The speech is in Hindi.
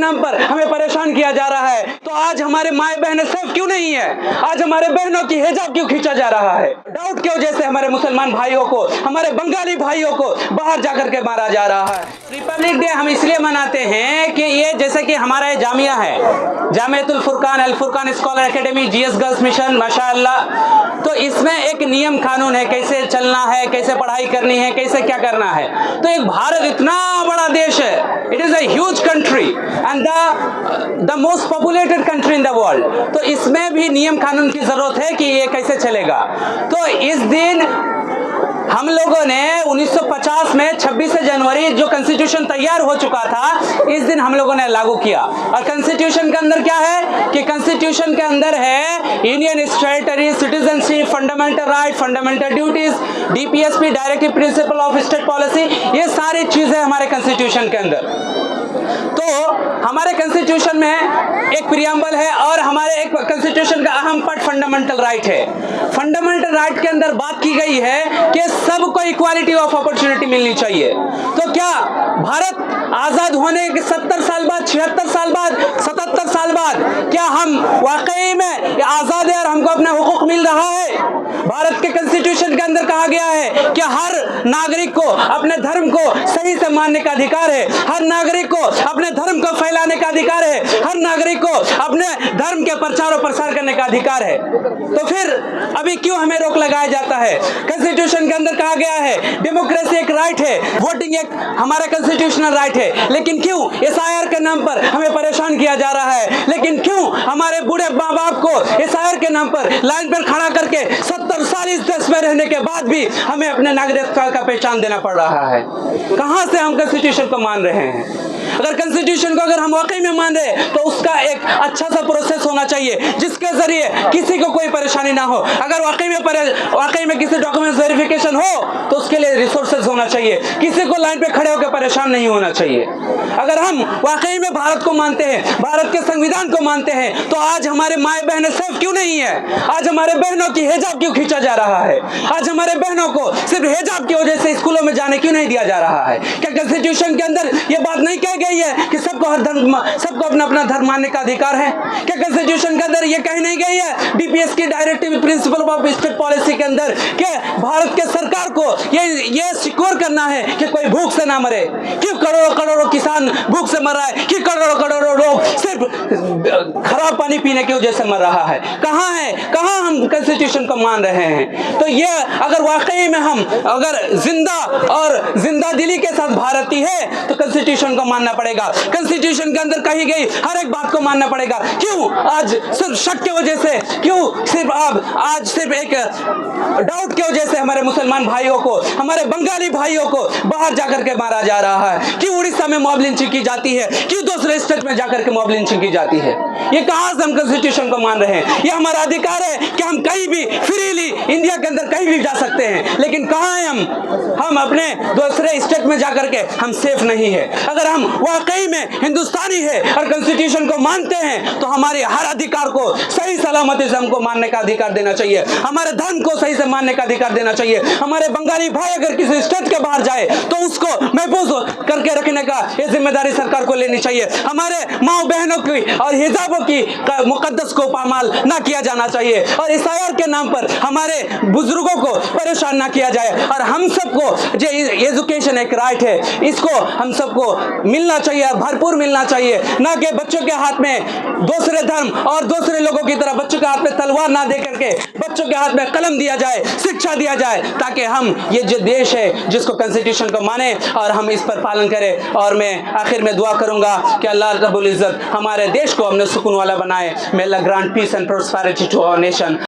नाम पर हमें परेशान किया जा रहा है, तो आज हमारे माए बहनें सेफ क्यों नहीं है? आज हमारे बहनों की हिजाब क्यों खींचा जा रहा है? डाउट की वजह से हमारे मुसलमान भाइयों को, हमारे बंगाली भाइयों को बाहर जाकर के मारा जा रहा है। रिपब्लिक डे हम इसलिए मनाते हैं कि ये जैसे कि हमारा ये जामिया है, Jamiatul Furqan Al Furqan scholar academy GS girls mission, माशाअल्लाह। तो इसमें एक नियम कानून है, कैसे चलना है, कैसे पढ़ाई करनी है, कैसे क्या करना है। तो एक भारत इतना बड़ा देश है, it is a huge country and the most populated country in the world. तो इसमें भी नियम कानून की जरूरत है कि ये कैसे चलेगा। तो इस दिन हम लोगों ने 1950 में 26 जनवरी जो कॉन्स्टिट्यूशन तैयार हो चुका था, इस दिन हम लोगों ने लागू किया। और कॉन्स्टिट्यूशन के अंदर क्या है कि कॉन्स्टिट्यूशन के अंदर है union territory, citizenship, fundamental right, fundamental duties, DPSP, directive principle of state policy, ये सारी चीजें हमारे कॉन्स्टिट्यूशन के अंदर। तो हमारे कॉन्स्टिट्यूशन में एक प्रियम्बल है और हमारे एक कॉन्स्टिट्यूशन का अहम पार्ट फंडामेंटल राइट है। फंडामेंटल राइट के अंदर बात की गई है कि सबको इक्वालिटी ऑफ अपॉर्चुनिटी मिलनी चाहिए। तो क्या भारत आजाद होने के 70 साल बाद, 76 साल बाद, 77 साल बाद क्या हम वाकई में आजाद है और हमको अपना हुकूक मिल रहा है? भारत के कॉन्स्टिट्यूशन के अंदर कहा गया है कि हर नागरिक को अपने धर्म को सही से मानने का अधिकार है, हर नागरिक को अपने धर्म को फैलाने का अधिकार है, हर नागरिक को अपने धर्म के प्रचार और प्रसार करने का अधिकार है। तो फिर अभी क्यों हमें रोक लगाया जाता है? कॉन्स्टिट्यूशन के अंदर कहा गया है डेमोक्रेसी एक राइट है, वोटिंग एक हमारा कॉन्स्टिट्यूशनल राइट है, लेकिन क्यों एसआईआर के नाम पर हमें परेशान किया जा रहा है? लेकिन क्यों हमारे बूढ़े माँ बाप को एसआईआर के नाम पर लाइन पर खड़ा करके 70 साल इस देश में रहने के बाद भी हमें अपने नागरिकता का पहचान देना पड़ रहा है? कहां से हम कॉन्स्टिट्यूशन को मान रहे हैं? अगर कॉन्स्टिट्यूशन को अगर हम वाकई में मान रहे तो उसका एक अच्छा सा प्रोसेस होना चाहिए जिसके जरिए किसी को कोई परेशानी ना हो। अगर वाकई में किसी डॉक्यूमेंट वेरिफिकेशन हो तो उसके लिए रिसोर्सेज होना चाहिए, किसी को लाइन पे खड़े होकर परेशान नहीं होना चाहिए। अगर हम वाकई में भारत को मानते हैं, भारत के संविधान को मानते हैं, तो आज हमारे माए बहनें सेफ क्यों नहीं है? आज हमारे बहनों की हिजाब क्यों खींचा जा रहा है? आज हमारे बहनों को सिर्फ हिजाब की वजह से स्कूलों में जाने क्यों नहीं दिया जा रहा है? क्या कॉन्स्टिट्यूशन के अंदर ये बात नहीं कही गई है कि सबको अपना अपना धर्म मानने का अधिकार है? क्या कॉन्स्टिट्यूशन के अंदर ये कही नहीं गई है डीपीएस की directive principle of state policy के अंदर कि भारत के सरकार को ये सिक्योर करना है कि कोई भूख से ना मरे? क्यों करोड़ों करोड़ों किसान भूख से मर रहा है? क्यों करोड़ों करोड़ों लोग सिर्फ खराब पानी पीने की वजह से मर रहा है? कहां हम कॉन्स्टिट्यूशन को मान रहे हैं? तो ये अगर वाकई में हम अगर जिंदा दिली के साथ भारतीय है तो कॉन्स्टिट्यूशन को मानना पड़ेगा। कॉन्स्टिट्यूशन के अंदर कही गई हर एक बात को मानना पड़ेगा। क्यों आज सिर्फ शक की वजह से, क्यों सिर्फ आज सिर्फ एक डाउट की वजह से हमारे मुसलमान भाइयों को, हमारे बंगाली भाइयों को बाहर जाकर के मारा जा रहा है? क्यों उड़ीसा में मॉब लिंचिंग की जाती है? क्यों दूसरे स्टेट में जाकर के मॉब लिंचिंग की जाती है? ये कहां से हम कॉन्स्टिट्यूशन को मान रहे हैं? ये हमारा अधिकार है कि हम कहीं भी फ्रीली इंडिया के अंदर कहीं भी जा सकते हैं, लेकिन कहां है हम अपने दूसरे स्टेट में जाकर के हम सेफ नहीं है। अगर हम वाकई में हिंदुस्तानी है और कॉन्स्टिट्यूशन को मानते हैं तो हमारे हर अधिकार को सही सलामती से हमको मानने का अधिकार देना चाहिए, हमारे धर्म को सही से मानने का अधिकार देना चाहिए। हमारे बंगाली भाई अगर किसी स्टेट के बाहर जाए तो उसको महफूज करके रखने का ये जिम्मेदारी सरकार को लेनी चाहिए। हमारे माँ बहनों की और हिजाबों की मुकद्दस को पामाल ना किया जाना चाहिए और एसआईआर के नाम पर हमारे बुजुर्गों को परेशान ना किया जाए। और हम सबको जो एजुकेशन एक राइट है, इसको हम सबको मिलना चाहिए, भरपूर मिलना चाहिए, ना कि बच्चों के हाथ में दूसरे धर्म और दूसरे लोगों की तरह बच्चों के हाथ में तलवार ना दे करके बच्चों के हाथ में कलम दिया जाए, शिक्षा दिया जाए, ताकि हम ये जो देश है जिसको कॉन्स्टिट्यूशन को माने और हम इस पर पालन करें। और मैं आखिर में दुआ करूंगा कि अल्लाह रब्बुल इज्जत हमारे देश को हमने सुकून वाला बनाए। May Allah grant peace and prosperity to our nation.